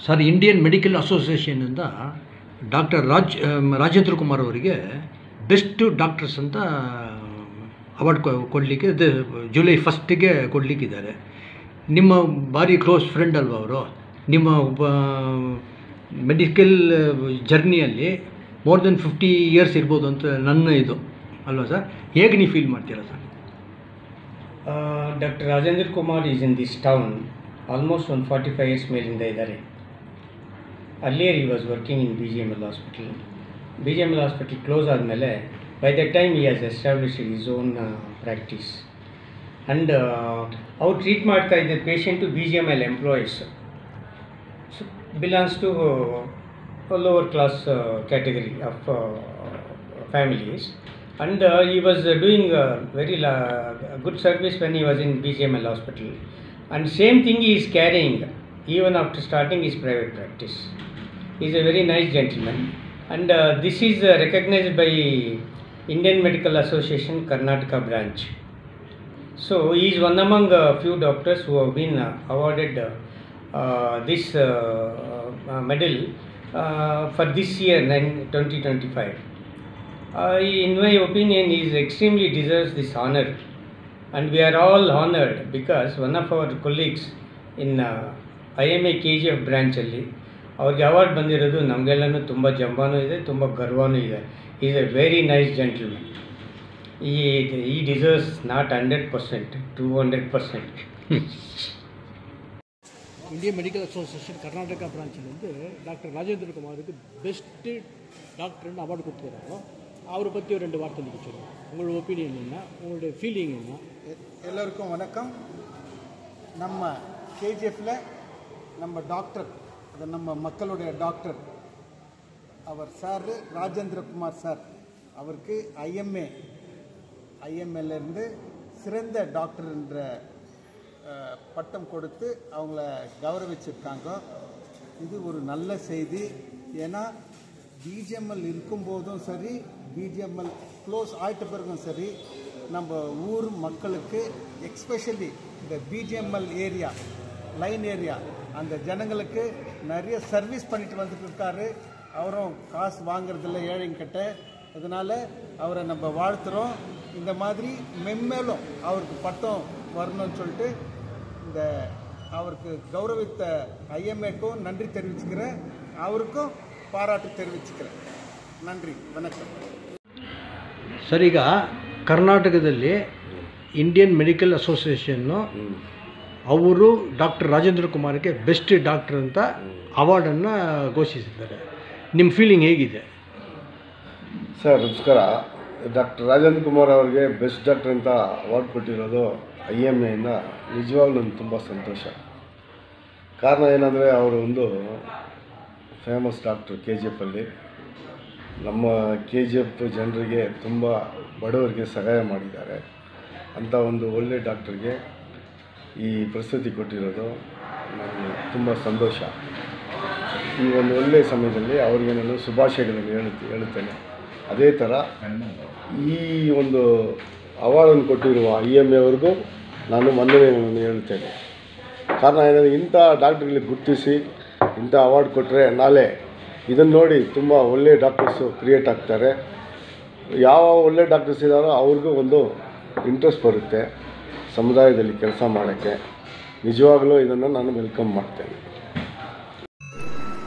Sir, Indian Medical ಅಸೋಸಿಯೇಷನಿಂದ doctor Rajendra Kumar ಅವರಿಗೆ best doctors ಅಂತ ಅವಾರ್ಡ್ ಕೊಡಲಿಕ್ಕೆ ಜುಲೈ 1ಗೆ ಕೊಡಲಿಕ್ಕಿದ್ದಾರೆ. ನಿಮ್ಮ ಭಾರಿ ಕ್ಲೋಸ್ ಫ್ರೆಂಡ್ ಅಲ್ವಾ ಅವರು? ನಿಮ್ಮ ಮೆಡಿಕಲ್ ಜರ್ನಿಯಲ್ಲಿ ಮೋರ್ ದೆನ್ 50 ಇಯರ್ಸ್ ಇರ್ಬೋದು ಅಂತ ನನ್ನ ಇದು ಅಲ್ವಾ ಸರ್? ಹೇಗೆ ನೀವು ಫೀಲ್ ಮಾಡ್ತೀರಾ sir? Doctor Rajendra Kumar is in this town almost ಒಂದು 45 ಇಯರ್ಸ್ ಮೇಲಿಂದ ಇದ್ದಾರೆ. Earlier he was working in BGML hospital. BGML hospital close ಆದಮೇಲೆ by that time he has established his own practice and ಅವ್ರು ಟ್ರೀಟ್ ಮಾಡ್ತಾ ಇದ್ದ patient BGML employees, belongs to lower class category of families, and he was doing very good service when he was in BGML hospital, and same thing he is carrying even after starting his private practice. He is a very nice gentleman, and this is recognized by Indian Medical Association Karnataka branch. So he is one among a few doctors who have been awarded this medal for this year 2025. In my opinion, he is extremely deserves this honor, and we are all honored because one of our colleagues in IMA KGF branch ಅಲ್ಲಿ ಅವ್ರಿಗೆ award ಬಂದಿರೋದು ನಮಗೆಲ್ಲನೂ ತುಂಬ ಜಂಬಾನೂ ಇದೆ, ತುಂಬ ಗರ್ವನೂ ಇದೆ. he is a very nice gentleman. he deserves not 100%, 200%. Indian Medical Association Karnataka ಬ್ರಾಂಚಿನಿಂದ doctor Rajendra ಕುಮಾருக்கு best டாக்டர்னு அவார்டு கொடுத்துருக்காங்க. அவரை பற்றி ஒரு 2 வார்த்தை சொல்லுங்கள். உங்களோட ஒப்பீனியன் என்ன, உங்களுடைய ஃபீலிங் என்ன? எல்லோருக்கும் வணக்கம். நம்ம கேஜிஎஃப்பில் நம்ம டாக்டர், அது நம்ம மக்களுடைய டாக்டர், அவர் சார் ராஜேந்திர குமார் சார், அவருக்கு ஐஎம்ஏலேருந்து சிறந்த டாக்டர் என்ற பட்டம் கொடுத்து அவங்கள கௌரவிச்சிருக்காங்க. இது ஒரு நல்ல செய்தி. ஏன்னா பிஜிஎம்எல் இருக்கும்போதும் சரி, பிஜிஎம்எல் க்ளோஸ் ஆகிட்ட பிறகும் சரி, நம்ம ஊர் மக்களுக்கு எக்ஸ்பெஷலி இந்த பிஜிஎம்எல் ஏரியா, லைன் ஏரியா, அந்த ஜனங்களுக்கு நிறைய சர்வீஸ் பண்ணிட்டு வந்துட்டு இருக்காரு. அவரும் காசு வாங்குறதில்ல ஏழைங்கிட்ட. அதனால் அவரை நம்ம வாழ்த்துறோம். இந்த மாதிரி மென்மேலும் அவருக்கு பட்டம் வரணும்னு சொல்லிட்டு இந்த அவருக்கு கௌரவித்த ஐஎம்ஏக்கும் நன்றி தெரிவிச்சுக்கிறேன், அவருக்கும் பாராட்டு தெரிவிச்சுக்கிறேன். நன்றி, வணக்கம். ಸರ್, ಈಗ ಕರ್ನಾಟಕದಲ್ಲಿ ಇಂಡಿಯನ್ ಮೆಡಿಕಲ್ ಅಸೋಸಿಯೇಷನ್ನು ಅವರು ಡಾಕ್ಟರ್ ರಾಜೇಂದ್ರ ಕುಮಾರ್ಗೆ ಬೆಸ್ಟ್ ಡಾಕ್ಟರ್ ಅಂತ ಅವಾರ್ಡನ್ನು ಘೋಷಿಸಿದ್ದಾರೆ. ನಿಮ್ಮ ಫೀಲಿಂಗ್ ಹೇಗಿದೆ? ಸರ್ ನಮಸ್ಕಾರ. ಡಾಕ್ಟರ್ ರಾಜೇಂದ್ರ ಕುಮಾರ್ ಅವರಿಗೆ ಬೆಸ್ಟ್ ಡಾಕ್ಟರ್ ಅಂತ ಅವಾರ್ಡ್ ಕೊಟ್ಟಿರೋದು IMAಯಿಂದ ನಿಜವಾಗ್ಲೂ ನನಗೆ ತುಂಬ ಸಂತೋಷ. ಕಾರಣ ಏನಂದರೆ ಅವರು ಒಂದು ಫೇಮಸ್ ಡಾಕ್ಟರ್ KGFಲ್ಲಿ. ನಮ್ಮ KGF ಜನರಿಗೆ, ತುಂಬ ಬಡವರಿಗೆ ಸಹಾಯ ಮಾಡಿದ್ದಾರೆ. ಅಂಥ ಒಂದು ಒಳ್ಳೆ ಡಾಕ್ಟರ್ಗೆ ಈ ಪ್ರಸ್ತುತಿ ಕೊಟ್ಟಿರೋದು ನನಗೆ ತುಂಬ ಸಂತೋಷ. ಈ ಒಂದು ಒಳ್ಳೆಯ ಸಮಯದಲ್ಲಿ ಅವರಿಗೆ ನಾನು ಶುಭಾಶಯಗಳನ್ನು ಹೇಳುತ್ತೇನೆ. ಅದೇ ಥರ ಈ ಒಂದು ಅವಾರ್ಡನ್ನು ಕೊಟ್ಟಿರುವ IMA ಅವ್ರಿಗೂ ನಾನು ವಂದನೆಗಳನ್ನು ಹೇಳುತ್ತೇನೆ. ಕಾರಣ ಏನಂದರೆ ಇಂಥ ಡಾಕ್ಟ್ರಿಗೆ ಗುರುತಿಸಿ ಇಂಥ ಅವಾರ್ಡ್ ಕೊಟ್ಟರೆ ನಾಳೆ ಇದನ್ನು ನೋಡಿ ತುಂಬ ಒಳ್ಳೆಯ ಡಾಕ್ಟರ್ಸು ಕ್ರಿಯೇಟ್ ಆಗ್ತಾರೆ. ಯಾವ ಒಳ್ಳೆ ಡಾಕ್ಟರ್ಸ್ ಇದ್ದಾರೋ ಅವ್ರಿಗೂ ಒಂದು ಇಂಟ್ರೆಸ್ಟ್ ಬರುತ್ತೆ ಸಮುದಾಯದಲ್ಲಿ ಕೆಲಸ ಮಾಡೋಕ್ಕೆ. ನಿಜವಾಗಲೂ ಇದನ್ನು ನಾನು ವೆಲ್ಕಮ್ ಮಾಡ್ತೇನೆ.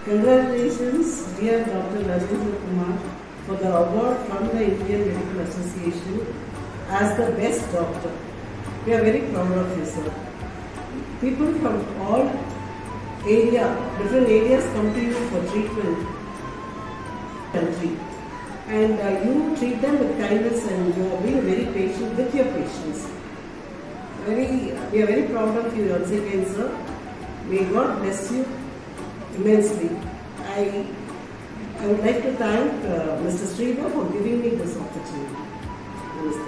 Congratulations, dear Dr. Rajendra Kumar, for the award from the Indian Medical Association as the best doctor. We are very proud of you, sir. People from all different areas come to you for treatment, country, and you treat them with kindness, and you are being very patient with your patients. We are very proud of you once again, sir. May God bless you immensely. I would like to thank Mr. Sridhar for giving me this opportunity. Namaste.